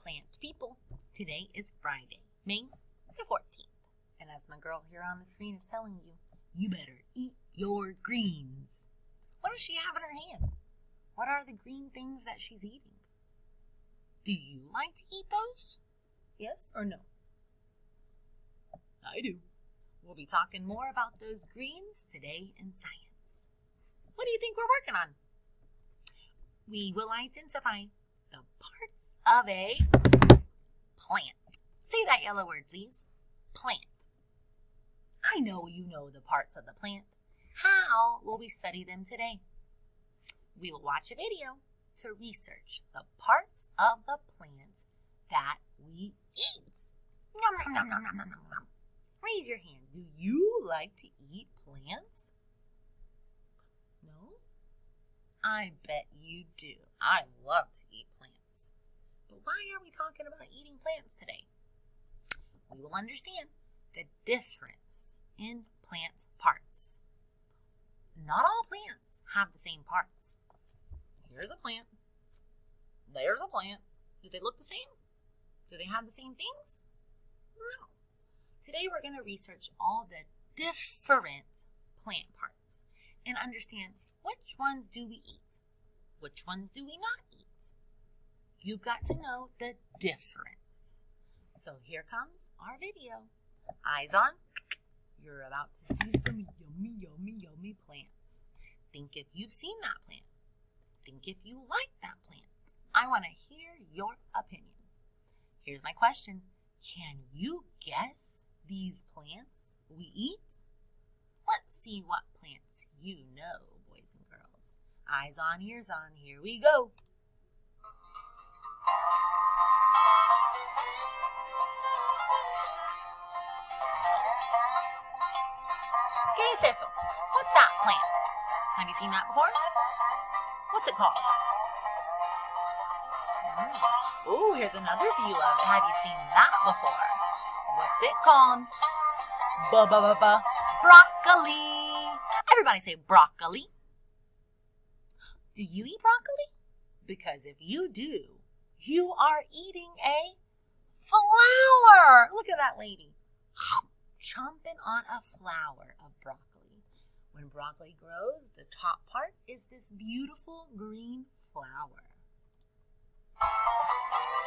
plant people. Today is Friday, May the 14th. And as my girl here on the screen is telling you, you better eat your greens. What does she have in her hand? What are the green things that she's eating? Do you like to eat those? Yes or no? I do. We'll be talking more about those greens today in science. What do you think we're working on? We will identify the parts of a plant. Say that yellow word, please. Plant. I know you know the parts of the plant. How will we study them today? We will watch a video to research the parts of the plant that we eat. Nom, nom, nom, nom, nom, nom, nom. Raise your hand. Do you like to eat plants? No? I bet you do. I love to eat plants. But why are we talking about eating plants today? We will understand the difference in plant parts. Not all plants have the same parts. Here's a plant. There's a plant. Do they look the same? Do they have the same things? No. Today we're going to research all the different plant parts and understand which ones do we eat, which ones do we not eat. You've got to know the difference. So here comes our video. Eyes on. You're about to see some yummy, yummy, yummy plants. Think if you've seen that plant. Think if you like that plant. I want to hear your opinion. Here's my question. Can you guess these plants we eat? Let's see what plants you know, boys and girls. Eyes on, ears on. Here we go. ¿Qué es eso? What's that plant? Have you seen that before? What's it called? Oh, here's another view of it. Have you seen that before? What's it called? Broccoli. Everybody say broccoli. Do you eat broccoli? Because if you do, you are eating a flower. Look at that lady. Chomping on a flower of broccoli. When broccoli grows, the top part is this beautiful green flower.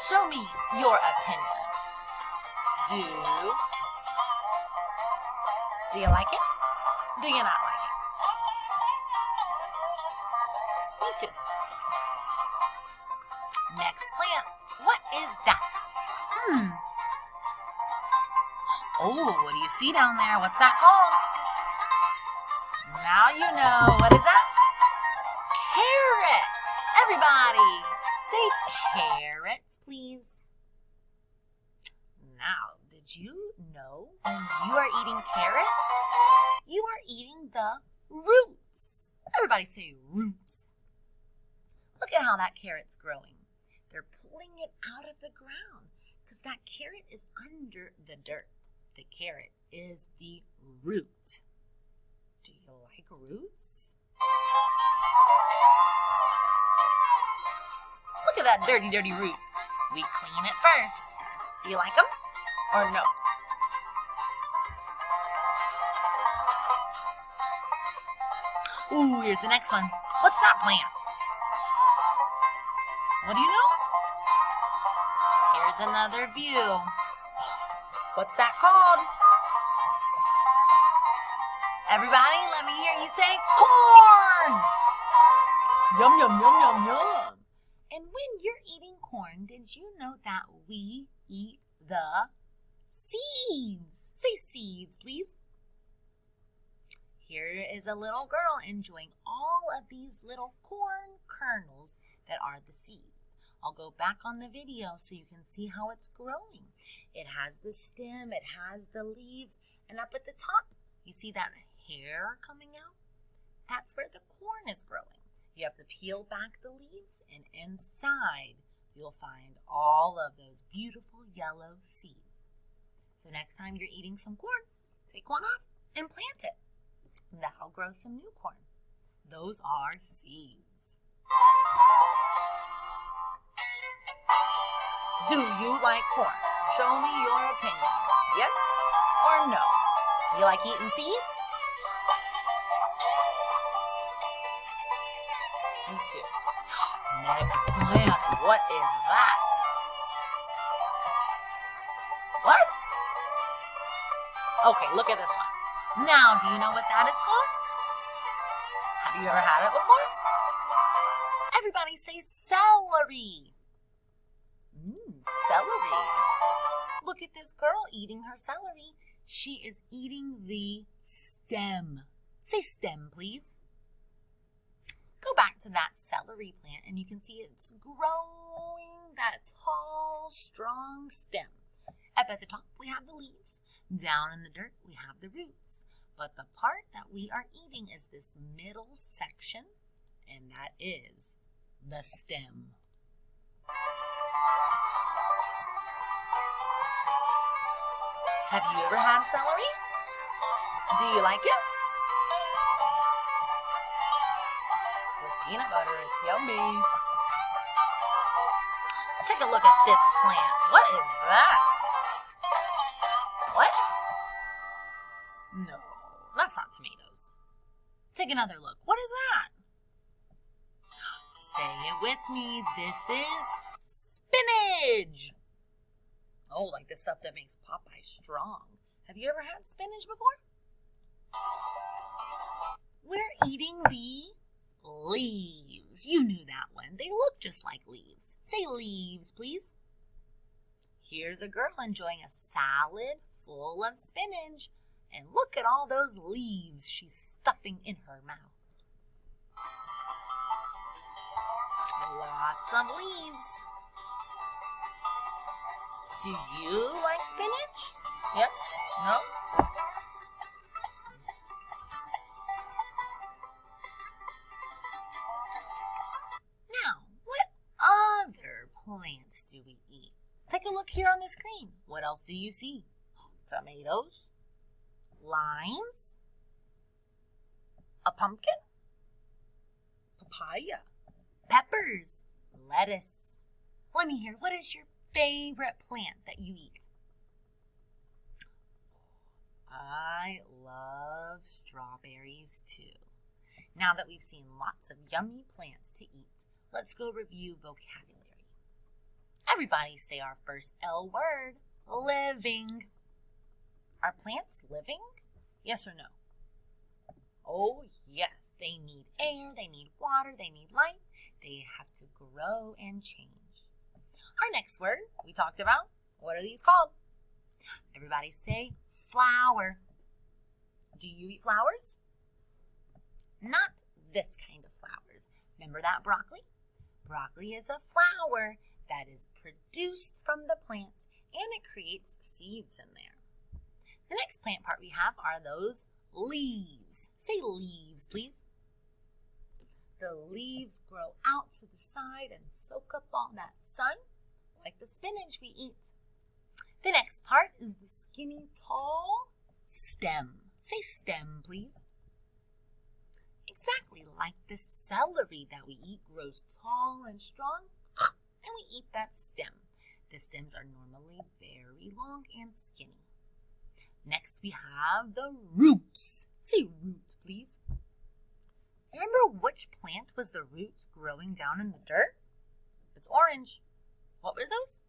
Show me your opinion. Do you like it? Do you not like it? Me too. Next plant. What is that? Oh, what do you see down there? What's that called? Now you know. What is that? Carrots. Everybody, say carrots, please. Now, did you know when you are eating carrots, you are eating the roots? Everybody say roots. Look at how that carrot's growing. They're pulling it out of the ground because that carrot is under the dirt. The carrot is the root. Do you like roots? Look at that dirty, dirty root. We clean it first. Do you like them or no? Ooh, here's the next one. What's that plant? What do you know? Here's another view. What's that called? Everybody, let me hear you say corn. Yum, yum, yum, yum, yum. And when you're eating corn, did you know that we eat the seeds? Say seeds, please. Here is a little girl enjoying all of these little corn kernels that are the seeds. I'll go back on the video so you can see how it's growing. It has the stem, it has the leaves, and up at the top, you see that hair coming out? That's where the corn is growing. You have to peel back the leaves, and inside, you'll find all of those beautiful yellow seeds. So next time you're eating some corn, take one off and plant it. That'll grow some new corn. Those are seeds. Do you like corn? Show me your opinion. Yes or no? You like eating seeds? Me too. Next plant. What is that? What? Okay, look at this one. Now, do you know what that is called? Have you ever had it before? Everybody say celery. Celery. Look at this girl eating her celery. She is eating the stem. Say stem, please. Go back to that celery plant and you can see it's growing that tall, strong stem. Up at the top, we have the leaves. Down in the dirt, we have the roots. But the part that we are eating is this middle section, and that is the stem. Have you ever had celery? Do you like it? With peanut butter, it's yummy. Take a look at this plant. What is that? What? No, that's not tomatoes. Take another look. What is that? Say it with me. This is spinach. Oh, like the stuff that makes Popeye strong. Have you ever had spinach before? We're eating the leaves. You knew that one. They look just like leaves. Say leaves, please. Here's a girl enjoying a salad full of spinach. And look at all those leaves she's stuffing in her mouth. Lots of leaves. Do you like spinach? Yes? No? Now, what other plants do we eat? Take a look here on the screen. What else do you see? Tomatoes, limes, a pumpkin, papaya, peppers, lettuce. Let me hear, what is your favorite plant that you eat? I love strawberries too. Now that we've seen lots of yummy plants to eat, let's go review vocabulary. Everybody say our first L word, living. Are plants living? Yes or no? Oh yes, they need air, they need water, they need light. They have to grow and change. Our next word we talked about, what are these called? Everybody say flower. Do you eat flowers? Not this kind of flowers. Remember that broccoli? Broccoli is a flower that is produced from the plant and it creates seeds in there. The next plant part we have are those leaves. Say leaves, please. The leaves grow out to the side and soak up all that sun, like the spinach we eat. The next part is the skinny, tall stem. Say stem, please. Exactly like the celery that we eat grows tall and strong, and we eat that stem. The stems are normally very long and skinny. Next, we have the roots. Say roots, please. Remember which plant was the root growing down in the dirt? It's orange. What were those?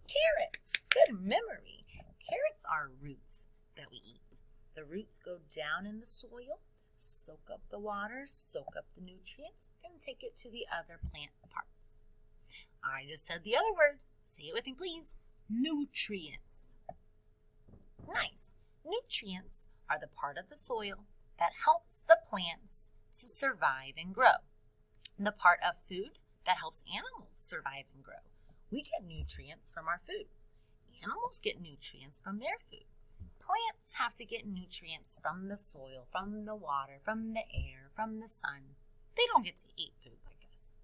Carrots. Good memory. Carrots are roots that we eat. The roots go down in the soil, soak up the water, soak up the nutrients, and take it to the other plant parts. I just said the other word. Say it with me, please. Nutrients. Nice. Nutrients are the part of the soil that helps the plants to survive and grow. The part of food that helps animals survive and grow. We get nutrients from our food. Animals get nutrients from their food. Plants have to get nutrients from the soil, from the water, from the air, from the sun. They don't get to eat food like us.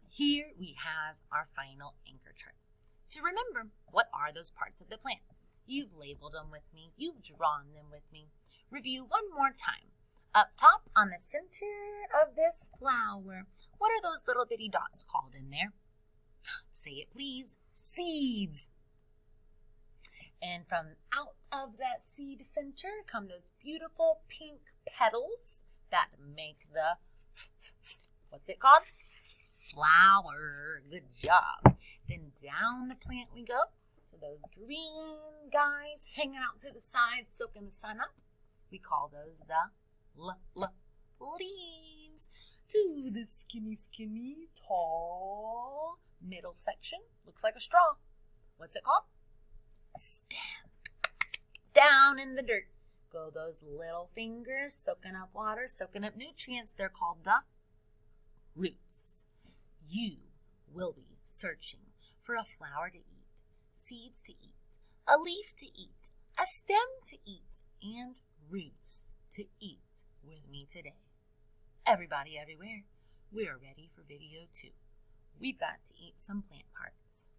Here we have our final anchor chart. To remember, what are those parts of the plant? You've labeled them with me. You've drawn them with me. Review one more time. Up top on the center of this flower, what are those little bitty dots called in there? Say it please, seeds. And from out of that seed center come those beautiful pink petals that make the, what's it called? Flower. Good job. Then down the plant we go to those green guys hanging out to the side, soaking the sun up. We call those the leaves. To the skinny, tall middle section. Looks like a straw. What's it called? Stem. Down in the dirt go those little fingers, soaking up water, soaking up nutrients. They're called the roots. You will be searching for a flower to eat, seeds to eat, a leaf to eat, a stem to eat, and roots to eat with me today. Everybody everywhere, we're ready for video 2. We've got to eat some plant parts.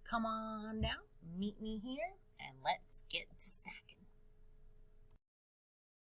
Come on down, meet me here, and let's get to snacking.